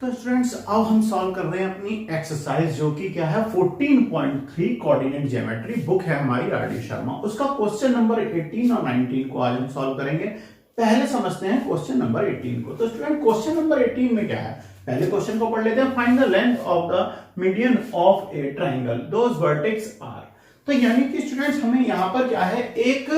तो स्टूडेंट्स अब हम सॉल्व कर रहे हैं अपनी एक्सरसाइज जो कि क्या है 14.3 कोऑर्डिनेट ज्योमेट्री बुक है हमारी आर डी शर्मा। उसका क्वेश्चन नंबर 18 और 19 को आज हम सॉल्व करेंगे। पहले समझते हैं क्वेश्चन नंबर 18 को। तो स्टूडेंट क्वेश्चन नंबर 18 में क्या है, पहले क्वेश्चन को पढ़ लेते हैं। Find the length of the median of a triangle those vertex are. तो यानी कि स्टूडेंट्स हमें यहां पर क्या है, एक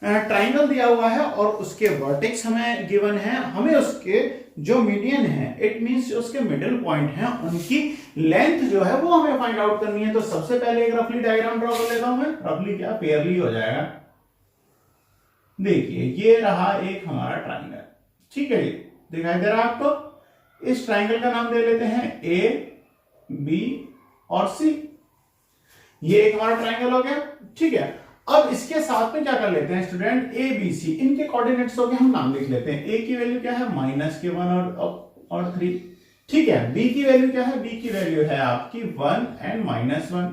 ट्राइंगल दिया हुआ है और उसके वर्टेक्स हमें गिवन है। हमें उसके जो मीडियन है, इट मींस उसके मिडिल पॉइंट हैं, उनकी लेंथ जो है वो हमें फाइंड आउट करनी है। तो सबसे पहले एक रफली डायग्राम ड्रॉ कर लेता हूं मैं। रफली क्या, पेयरली हो जाएगा। देखिए ये रहा एक हमारा ट्राइंगल, ठीक है, ये दिखाई दे रहा है आपको। इस ट्राइंगल का नाम दे लेते हैं ए, बी और सी। ये एक हमारा ट्राइंगल हो गया, ठीक है। अब इसके साथ में क्या कर लेते हैं स्टूडेंट, ए बी सी, इनके कोऑर्डिनेट्स हो गए, हम नाम लिख लेते हैं। ए की वैल्यू क्या है, -1 और 3, ठीक है। बी की वैल्यू क्या है, बी की वैल्यू है आपकी 1 एंड -1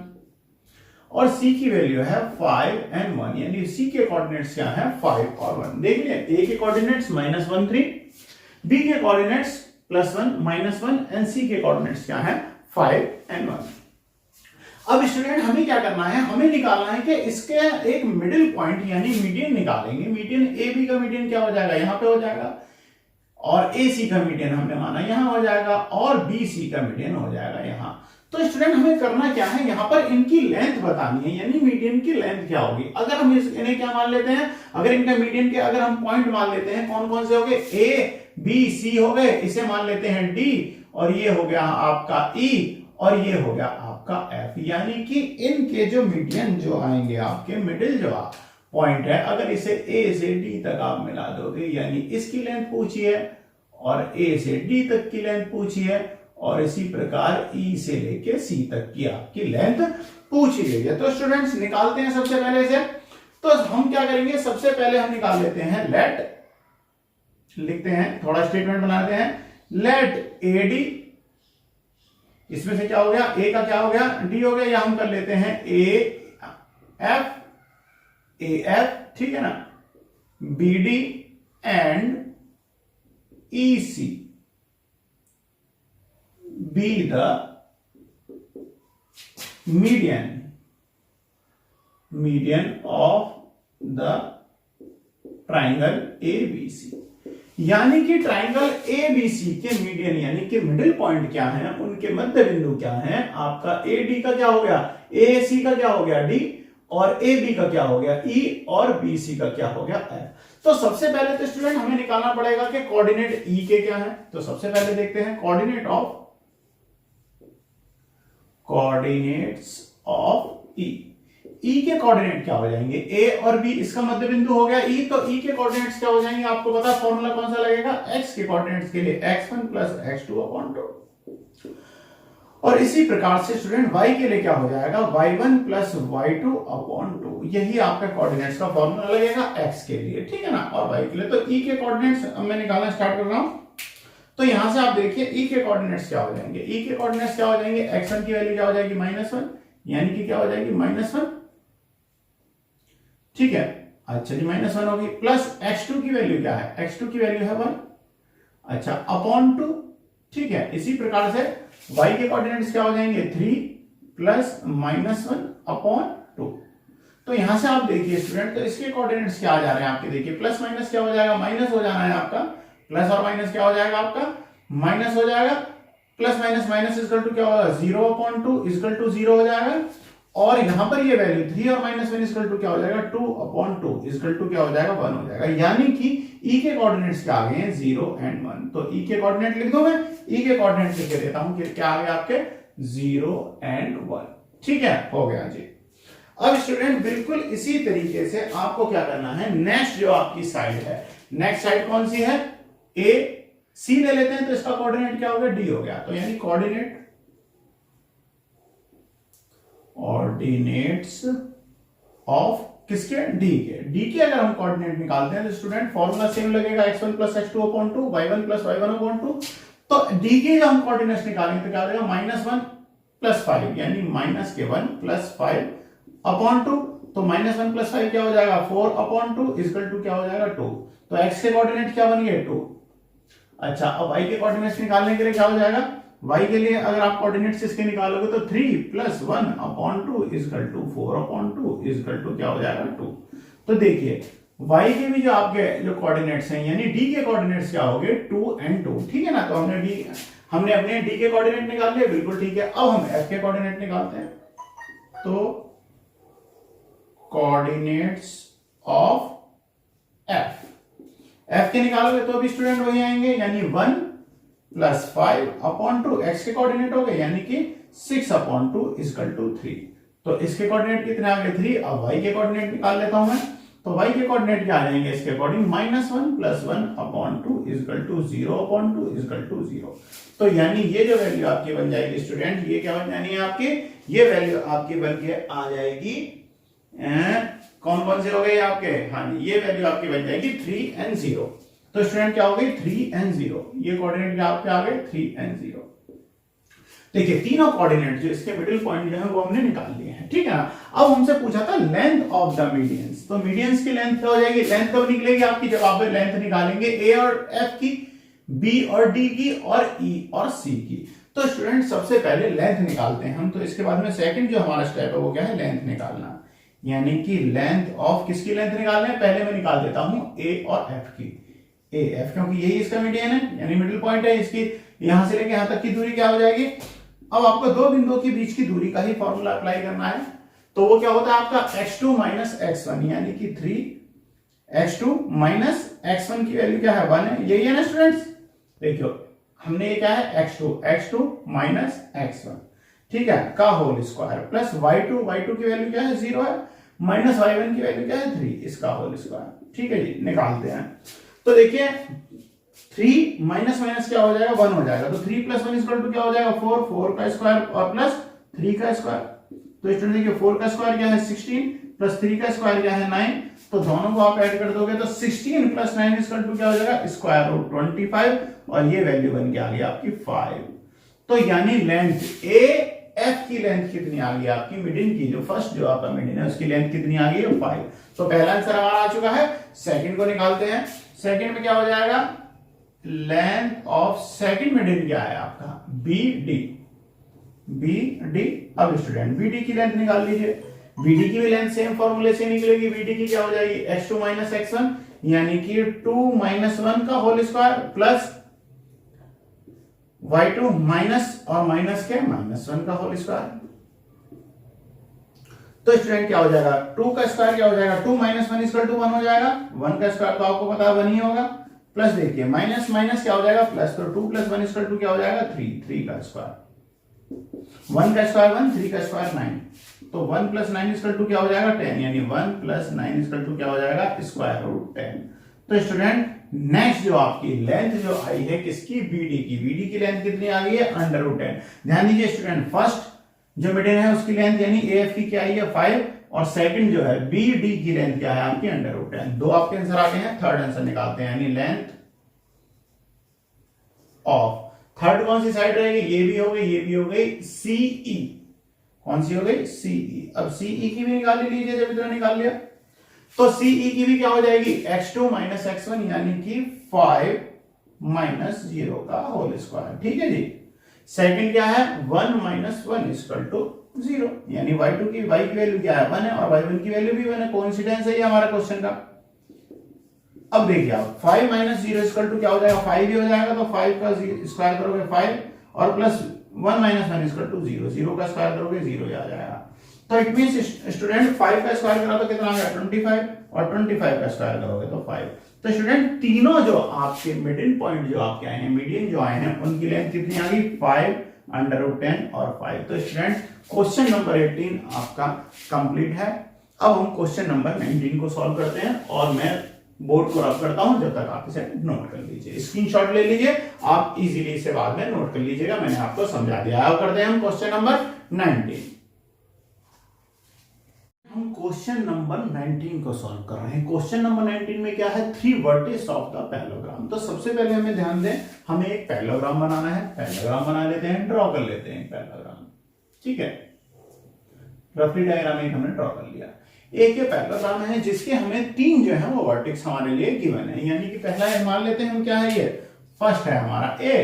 और सी की वैल्यू है 5 एंड 1, यानी सी के कोऑर्डिनेट्स क्या है 5 और 1। देख लिया, ए के कोऑर्डिनेट्स -1 3, बी के कोऑर्डिनेट्स +1 -1 एंड सी के कोऑर्डिनेट्स क्या है 5 एंड 1। अब स्टूडेंट हमें क्या करना है, हमें निकालना है कि इसके एक मिडिल पॉइंट यानी मीडियन निकालेंगे। मीडियन ए बी का मीडियन क्या हो जाएगा, यहां पे हो जाएगा, और ए सी का मीडियन हमने माना यहां हो जाएगा, और बी सी का मीडियन हो जाएगा यहां। तो स्टूडेंट हमें करना क्या है, यहां पर इनकी लेंथ बतानी है, यानी मीडियन की लेंथ क्या होगी। अगर हम इन्हें क्या मान लेते हैं, अगर इनका मीडियन के अगर हम पॉइंट मान लेते हैं, कौन कौन से हो गए, ए बी सी हो गए, इसे मान लेते हैं डी, और ये हो गया आपका ई, और ये हो गया आपका एफ। यानी कि इनके जो मीडियन जो आएंगे, आपके मिडिल जो पॉइंट है, अगर इसे ए से डी तक आप मिला दोगे, यानी इसकी लेंथ पूछी है और ए से डी तक की लेंथ पूछी है, और इसी प्रकार ई से लेके सी तक की आपकी लेंथ पूछी गई है। तो स्टूडेंट्स निकालते हैं सबसे पहले से। तो हम क्या करेंगे, सबसे पहले हम निकाल लेते हैं लेट, लिखते हैं, थोड़ा स्टेटमेंट बनाते हैं, लेट ए डी, इसमें से क्या हो गया, ए का क्या हो गया, डी हो गया, या हम कर लेते हैं ए एफ, ठीक है ना, B D and E C be the median of the triangle A B C. यानी कि ट्राइंगल ए बी सी के मीडियन यानी कि मिडिल पॉइंट क्या है, उनके मध्य बिंदु क्या है, आपका ए डी का क्या हो गया, ए सी का क्या हो गया डी, और ए बी का क्या हो गया ई, और बी सी का क्या हो गया एफ। तो सबसे पहले तो स्टूडेंट हमें निकालना पड़ेगा कि कोऑर्डिनेट ई के क्या है। तो सबसे पहले देखते हैं कोऑर्डिनेट्स ऑफ ई। ई के कोऑर्डिनेट क्या हो जाएंगे, ए और बी, इसका मध्य बिंदु हो गया ई, तो ई के कोऑर्डिनेट्स क्या हो जाएंगे, आपको पता फॉर्मूला कौन सा लगेगा, एक्स के कोऑर्डिनेट्स के लिए x1 + x2/2, और इसी प्रकार से स्टूडेंट y के लिए क्या हो जाएगा, y1 + y2/2। यही आपका कोऑर्डिनेट्स का फॉर्मूला लगेगा x के लिए, ठीक है ना, और y के लिए। तो ई के कोऑर्डिनेट्स मैं निकालना स्टार्ट कर रहा हूं। तो यहां से आप देखिए ई के कोऑर्डिनेट्स क्या हो जाएंगे, ई के कोऑर्डिनेट्स क्या हो जाएंगे, x1 की वैल्यू क्या हो जाएगी -1, यानी कि क्या हो जाएगी -1, ठीक है। अच्छा जी, -1 होगी, प्लस x2 की वैल्यू क्या है, x2 की वैल्यू है 1, अच्छा, /2, ठीक है। इसी प्रकार से y के कोऑर्डिनेट्स क्या हो जाएंगे 3 + -1/2। तो यहां से आप देखिए स्टूडेंट, तो इसके कोऑर्डिनेट्स क्या आ जा रहे हैं आपके, देखिए प्लस माइनस क्या हो जाएगा, माइनस हो जाना है आपका, प्लस और माइनस क्या हो जाएगा आपका, माइनस हो जाएगा, plus minus minus equal to क्या होगा, 0/2 इक्वल टू 0 हो जाएगा, और यहां पर ये वैल्यू 3 और -1 इक्वल टू क्या हो जाएगा, 2/2 इक्वल टू क्या हो जाएगा, 1 हो जाएगा। यानी कि ई के कोऑर्डिनेट्स क्या आ गए हैं, 0 एंड 1। तो ई के कोऑर्डिनेट लिख दो, मैं ई के कोऑर्डिनेट लिख देता हूं कि क्या आ गया आपके 0 एंड 1, ठीक है, हो गया जी। अब स्टूडेंट बिल्कुल इसी तरीके से आपको क्या करना है, नेक्स्ट जो आपकी साइड है, नेक्स्ट साइड कौन सी है, ए सी ले लेते हैं, तो इसका कोऑर्डिनेट क्या हो गया, डी हो गया। तो यानी कोऑर्डिनेट्स ऑफ किसके, डी के। डी के अगर हम कोऑर्डिनेट निकालते हैं तो स्टूडेंट फॉर्मूला सेम लगेगा, x1 + x2/2, y1 + y1/2। तो डी के जब हम कोऑर्डिनेट्स निकालेंगे तो क्या हो जाएगा, -1 + 5, यानी -1 + 5/2। तो -1 + 5 क्या हो जाएगा, 4/2 इक्वल टू क्या हो जाएगा 2। तो x के कोऑर्डिनेट क्या बन गए 2, अच्छा, अब y के कोऑर्डिनेट्स निकालने के लिए क्या हो जाएगा, y के लिए अगर आप कोऑर्डिनेट्स इसके निकालोगे तो 3 + 1/2 = 4/2 = क्या हो जाएगा 2। तो देखिए y के भी जो आपके जो कोऑर्डिनेट्स हैं यानी d के कोऑर्डिनेट्स क्या हो गए 2 और 2, ठीक है ना। तो हमने अपने d के कोऑर्डिनेट निकाल लिए, बिल्कुल ठीक है। अब हम f के कोऑर्डिनेट निकालते हैं। तो कोऑर्डिनेट्स ऑफ f के निकालोगे तो भी स्टूडेंट वही आएंगे, यानी 1 + 5/2 x के कोऑर्डिनेट हो गए यानी कि 6/2 = 3। तो इसके कोऑर्डिनेट कितने आ गए 3। अब y के कोऑर्डिनेट निकाल लेता हूं मैं। तो y के कोऑर्डिनेट क्या आ जाएंगे इसके अकॉर्डिंग, -1 + 1/2 = 0/2 = 0। तो यानी ये जो वैल्यू आपकी बन जाएगी स्टूडेंट, ये क्या बन जानी है आपकी, ये वैल्यू आपकी बन के आ जाएगी कौन कौन से हो गए आपके, हाँ ये वैल्यू आपकी बन जाएगी 3 और 0। तो स्टूडेंट क्या हो गई 3 और 0, ये कोऑर्डिनेट क्या आपके आ गए 3 और 0। देखिए तीनों कोऑर्डिनेट जो इसके मिडिल पॉइंट जो है वो हमने निकाल लिए हैं, ठीक है ना। अब हमसे पूछा था लेंथ ऑफ द मीडियंस, तो मीडियंस की लेंथ क्या हो जाएगी, लेंथ कब निकलेगी आपकी, जब आप लेंथ निकालेंगे ए और एफ की, बी और डी की और ई और सी की। तो स्टूडेंट सबसे पहले लेंथ निकालते हैं हम। तो इसके बाद में सेकंड जो हमारा स्टेप है वो क्या है, लेंथ निकालना, यानी कि लेंथ ऑफ किसकी लेंथ निकालना है, पहले मैं निकाल देता हूं ए और एफ की, ए एफ क्योंकि यही इसका मीडियन है यानी मिडिल पॉइंट है। इसकी यहां से लेके यहां तक की दूरी क्या हो जाएगी। अब आपको दो बिंदुओं के बीच की दूरी का ही फॉर्मूला अप्लाई करना है। तो वो क्या होता है आपका x2 - x1 यानी कि 3x2 - x1 की वैल्यू क्या है 1 है, यही है ना स्टूडेंट्स। देखियो हमने ये क्या है x2 - x1, ठीक है, का होल स्क्वायर प्लस y2 की वैल्यू क्या है 0 है, माइनस y1 की वैल्यू क्या है 3, इसका होल स्क्वायर, ठीक है जी। निकालते हैं तो देखिए 3 माइनस माइनस क्या हो जाएगा 1 हो जाएगा। तो 3 + 1 = क्या हो जाएगा 4, 4 का स्क्वायर और प्लस 3 का स्क्वायर। तो स्टूडेंट देखिए 4 का स्क्वायर क्या है 16 प्लस 3 का स्क्वायर क्या है 9। तो दोनों को आप ऐड कर दोगे तो 16 + 9 = क्या हो जाएगा √25 और ये वैल्यू बन के आ गई आपकी 5। तो यानी लेंथ ए एफ की लेंथ कितनी आ गई आपकी, मिडिल की जो फर्स्ट जो आपका मिडिल है उसकी लेंथ कितनी आ गई है 5। तो पहला आंसर हमारा आ चुका है। सेकंड को निकालते हैं। सेकंड में क्या हो जाएगा, लेंथ ऑफ सेकंड मिडिल क्या है आपका BD। अब स्टूडेंट BD की लेंथ निकाल लीजिए। BD की भी लेंथ सेम फॉर्मूले से निकलेगी। BD की क्या हो जाएगी x2 - x1 यानी कि 2 - 1 का whole square plus y2 minus और माइनस के -1 का होल स्क्वायर। तो स्टूडेंट क्या हो जाएगा 2 का स्क्वायर क्या हो जाएगा 2 - 1 = 1 हो जाएगा। 1 का स्क्वायर तो आपको पता है 1 ही होगा। प्लस देखिए माइनस माइनस क्या हो जाएगा प्लस, तो 2 + 1 = क्या हो जाएगा 3 का स्क्वायर। 1 का स्क्वायर 1, 3 का स्क्वायर 9। तो 1 + 9 = क्या हो जाएगा 10, यानी 1 + 9 = क्या हो जाएगा √10। तो स्टूडेंट नेक्स्ट जो आपकी लेंथ जो आई है किसकी BD की लेंथ कितनी आ गई है √10। ध्यान दीजिए स्टूडेंट फर्स्ट जो मिडिल है उसकी लेंथ यानी AF की क्या आई है 5 और सेकंड जो है BD की लेंथ क्या है आपकी √10। दो आपके आंसर आ गए हैं। थर्ड आंसर निकालते हैं, यानी लेंथ ऑफ थर्ड कौन सी साइड रहेगी, ये भी हो गई ये भी हो गई CE। कौन सी हो गई CE। अब CE की भी निकाल लीजिए जब इतना निकाल लिया। तो CE की भी क्या हो जाएगी x2 - x1 यानी कि 5 - 0 का होल स्क्वायर, ठीक है जी। सेकंड क्या है 1 - 1 = 0 यानी y2 की y की वैल्यू क्या है 1 है और y1 की वैल्यू भी 1 है। कोइंसिडेंस है ये हमारा क्वेश्चन का। अब देखिए आप 5 - 0 = क्या हो जाएगा 5 ही हो जाएगा। तो 5 का स्क्वायर करोगे 5 और प्लस 1 - 1 = 0, 0 का स्क्वायर करोगे 0 ही आ जाएगा। तो इट मींस स्टूडेंट 5 का स्क्वायर करा तो कितना आ गया 25 और 25 का स्क्वायर करोगे तो 5। तो स्टूडेंट तीनों जो आपके मिडिल पॉइंट जो आपके आए हैं मीडियन जो आए हैं उनकी लेंथ कितनी आ गई 5 √10 और 5। तो स्टूडेंट क्वेश्चन नंबर 18 आपका कंप्लीट है। अब हम क्वेश्चन नंबर 19 को सॉल्व करते हैं और मैं बोर्ड को रब करता हूं, जब तक आप इसे नोट कर लीजिए, स्क्रीनशॉट ले लीजिए, आप इजीली इसे बाद में नोट कर लीजिएगा, मैंने आपको समझा दिया। अब करते हैं हम क्वेश्चन नंबर 19। हम क्वेश्चन नंबर 19 को सॉल्व कर रहे हैं। क्वेश्चन नंबर 19 में क्या है 3 वर्टिस ऑफ द पैरेललोग्राम। तो सबसे पहले हमें ध्यान दें, हमें एक पैरेललोग्राम बनाना है। पैरेललोग्राम बना लेते हैं, ड्रॉ कर लेते हैं पैरेललोग्राम, ठीक है। रफली डायग्राम एक हमने ड्रॉ कर लिया। एक ये पैरेललोग्राम है जिसके हमें 3 जो है वो वर्टेक्स हमारे लिए गिवन है, यानी कि पहला मान लेते हैं हम क्या है ये फर्स्ट है हमारा ए,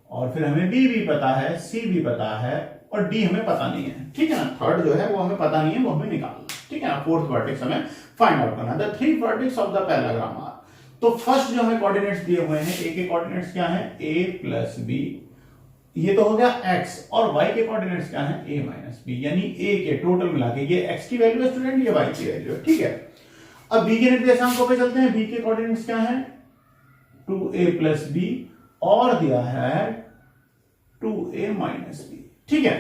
और फिर हमें बी भी पता है, सी भी पता है, और डी हमें पता नहीं है, ठीक है ना। थर्ड जो है वो हमें पता नहीं है, वो हमें निकालना, ठीक है ना। फोर्थ वर्टेक्स हमें फाइंड आउट करना है। The three vertex of the parallelogram are, तो फर्स्ट जो हमें कोऑर्डिनेट्स दिए हुए हैं, ए के कोऑर्डिनेट्स क्या है, a प्लस बी, ये तो हो गया x, और y के कोऑर्डिनेट्स क्या है, a माइनस बी, यानी a के टोटल मिला के ये x की वैल्यू है स्टूडेंट, ये y की वैल्यू है, ठीक है। अब b के निर्देशांकों पे चलते हैं। b के कोऑर्डिनेट्स क्या है, 2a प्लस बी, और दिया है 2a माइनस बी, ठीक है।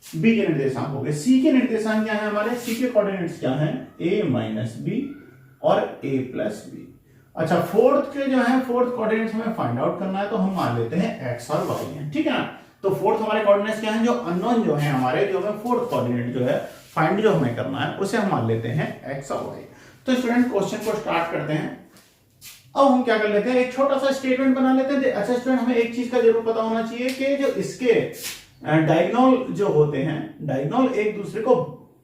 b के निर्देशांक हो गए। c के निर्देशांक क्या है हमारे, c के कोऑर्डिनेट्स क्या है, a माइनस बी और a प्लस बी। अच्छा, फोर्थ के जो है, फोर्थ कोऑर्डिनेट्स हमें फाइंड आउट करना है, तो हम मान लेते हैं x और y है, ठीक है ना। तो फोर्थ हमारे कोऑर्डिनेट्स क्या हैं, जो अननोन जो है हमारे, जो हमें फोर्थ कोऑर्डिनेट जो है फाइंड जो हमें करना है, उसे हम मान लेते हैं x और y। तो स्टूडेंट क्वेश्चन को स्टार्ट करते हैं। अब हम क्या कर लेते हैं, एक छोटा सा स्टेटमेंट बना लेते हैं। अच्छा स्टूडेंट, हमें एक चीज का जरूर पता होना चाहिए कि जो इसके डायगोनल जो होते हैं, डायगोनल एक दूसरे को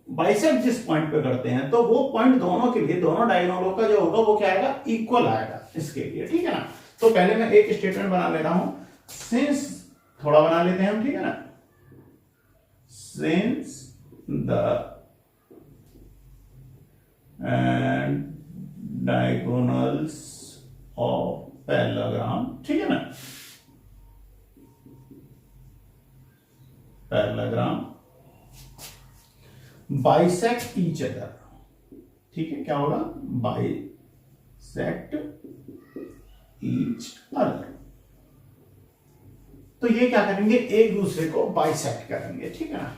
बाइसेक्ट जिस पॉइंट पे करते हैं, तो वो पॉइंट दोनों के लिए, दोनों डायगोनलों का जो होगा वो क्या आएगा, इक्वल आएगा इसके लिए, ठीक है ना। तो पहले मैं एक स्टेटमेंट बना ले रहा हूं, सिंस, थोड़ा बना लेते हैं हम, ठीक है ना। Since the diagonals of parallelogram, ठीक है ना, पैरेललोग्राम बाइसेक्ट ईच अदर, ठीक है, क्या होगा, बाइसेक्ट ईच अदर। तो ये क्या करेंगे, एक दूसरे को बाइसेक्ट करेंगे, ठीक है ना,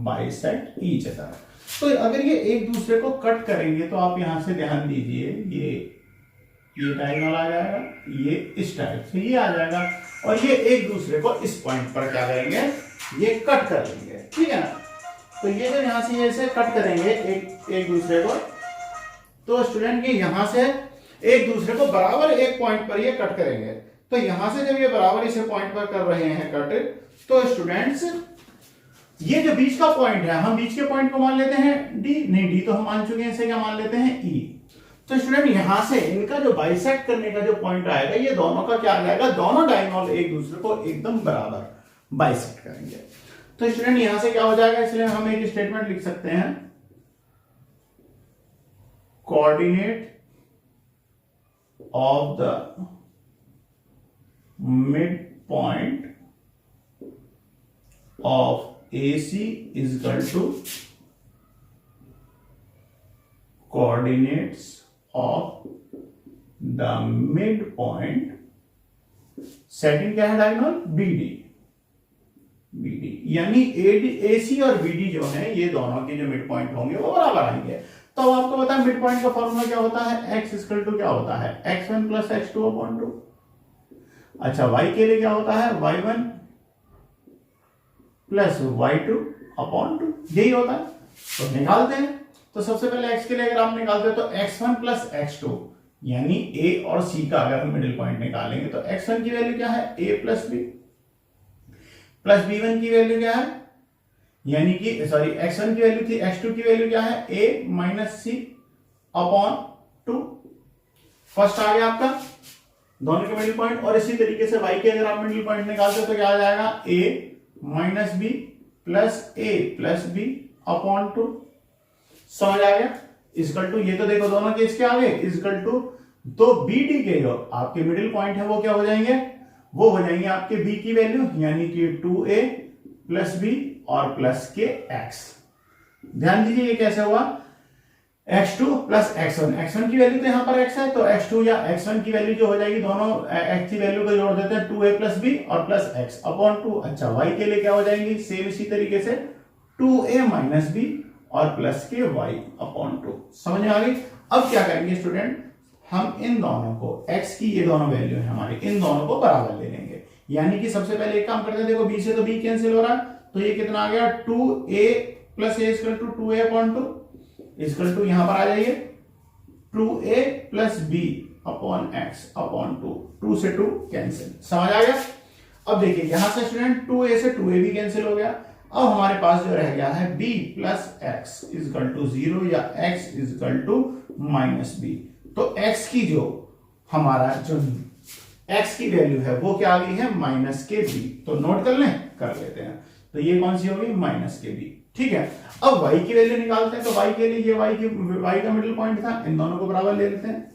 बाइसेक्ट ईच अदर। तो अगर ये एक दूसरे को कट करेंगे, तो आप यहां से ध्यान दीजिए, ये डायगोनल आ जाएगा, ये इस टाइप से ये आ जाएगा, और ये एक दूसरे को इस पॉइंट पर क्या करेंगे, ये कट कर लेंगे, ठीक है ना। तो ये जो यहां से ऐसे कट करेंगे एक दूसरे को, तो स्टूडेंट ये यहां से एक दूसरे को बराबर एक पॉइंट पर ये कट करेंगे। तो यहां से जब ये बराबर इसे पॉइंट पर कर रहे हैं कट, तो स्टूडेंट्स ये जो बीच का पॉइंट है, हम बीच के पॉइंट को मान लेते हैं डी, नहीं डी तो हम मान चुके हैं, इसे क्या मान लेते हैं ई। तो स्टूडेंट यहां से इनका जो बाइसेक्ट करने का जो पॉइंट आएगा, ये दोनों का क्या आ जाएगा, दोनों डायगोनल एक दूसरे को एकदम बराबर बाइसेक्ट करेंगे। तो स्टूडेंट यहां से क्या हो जाएगा, इसलिए हम एक स्टेटमेंट लिख सकते हैं, coordinate of the mid point of AC is equal to coordinates of the midpoint, second क्या है डायगोनल, BD, यानी AC और BD जो है, ये दोनों के जो मिड पॉइंट होंगे वो बराबर आएंगे। तो आपको पता है मिड पॉइंट का फॉर्मूला क्या होता है, x इक्वल टू क्या होता है, x1 प्लस x2 अपॉन 2। अच्छा, y के लिए क्या होता है, y1 प्लस y2 अपॉन 2, यही होता है। तो निकालते हैं। तो सबसे पहले x के लिए अगर आप निकालते हो, तो x1 प्लस x2, यानी a और c का अगर हम मिडिल पॉइंट निकालेंगे, तो x1 की वैल्यू क्या है, a plus b, plus b1 की वैल्यू क्या है, यानी कि सॉरी x1 की वैल्यू थी, x2 की वैल्यू क्या है, a minus c upon 2। First आ गया आपका दोनों के मिडिल पॉइंट। और इसी तरीके से y के अगर आप मिडिल पॉइंट निकालते हो, तो क्या आ जाएगा, a minus B plus A plus B upon 2। समझ आ गया, इक्वल टू, ये तो देखो दोनों केस क्या आ गए, इक्वल टू, तो बी डी के जो आपके मिडिल पॉइंट है वो क्या हो जाएंगे, वो हो जाएंगे आपके बी की वैल्यू, यानी कि 2a प्लस बी और प्लस के x। ध्यान दीजिए ये कैसे हुआ, x2 प्लस x1 की वैल्यू तो यहां पर x है, तो x2 या x1 की वैल्यू जो हो जाएगी, दोनों x की वैल्यू को जोड़ देते हैं, 2a प्लस बी और प्लस x अपॉन 2। अच्छा, y के लिए क्या हो जाएंगी, सेम इसी तरीके से 2a माइनस बी और प्लस के y अपॉन 2। समझ में आ गई। अब क्या करेंगे स्टूडेंट, हम इन दोनों को, x की ये दोनों वैल्यू है हमारी, इन दोनों को बराबर ले लेंगे। यानी कि सबसे पहले एक काम करते हैं, देखो b से तो b कैंसिल हो रहा है, तो ये कितना आ गया, 2a plus a equal to 2a upon 2, equal to यहां पर आ जाइए, 2a plus b upon x upon 2, 2 से 2 कैंसिल। समझ आ गया। अब देखिए यहां से स्टूडेंट 2a से 2a भी कैंसिल हो गया। अब हमारे पास जो रह गया है b plus x equal to 0 या x equal to minus b। तो x की जो हमारा जो x की वैल्यू है वो क्या आ गई है माइनस के बी। तो नोट कर लें, कर लेते हैं। तो ये कौन सी होगी माइनस के बी। ठीक है, अब y की वैल्यू निकालते हैं। तो y के लिए ये y का मिडिल पॉइंट था, इन दोनों को बराबर ले लेते हैं,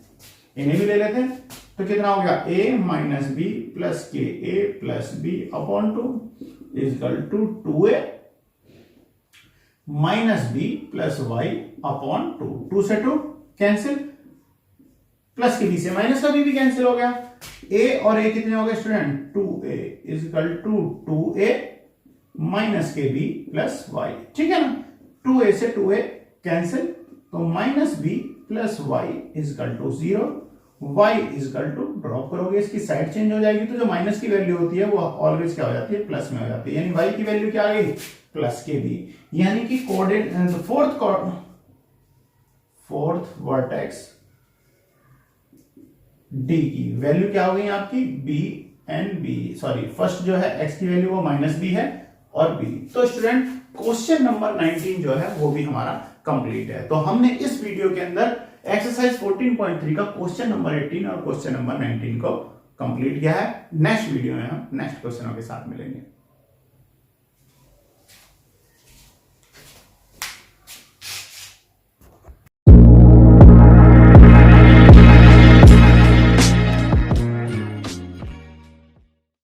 इन्हें भी ले लेते हैं। तो कितना हो गया a माइनस बी प्लस के a plus B upon 2 is equal to 2a minus B plus y upon 2। 2 से 2 कैंसिल, प्लस के बी से माइनस का बी भी कैंसिल हो गया। a और a कितने हो गए student 2a is equal to 2a minus के बी प्लस वाई। ठीक है ना, 2a से 2a कैंसिल, तो minus B plus y is equal to 0, y is equal to drop करोगे, इसकी साइड चेंज हो जाएगी, तो जो माइनस की वैल्यू होती है वो ऑलवेज क्या हो जाती है प्लस में हो जाती है, यानी y की वैल्यू क्या आ गई प्लस के बी। यानी कि कोऑर्डिनेट फोर्थ वर्टेक्स डी की वैल्यू क्या हो गई आपकी b and b, sorry first जो है x की वैल्यू वो माइनस बी है और बी। तो स्टूडेंट क्वेश्चन नंबर 19 जो है वो भी हमारा कंप्लीट है। तो हमने इस वीडियो के अंदर एक्सरसाइज 14.3 का क्वेश्चन नंबर 18 और क्वेश्चन नंबर 19 को कंप्लीट किया है। नेक्स्ट वीडियो में हम नेक्स्ट क्वेश्चनों के साथ मिलेंगे।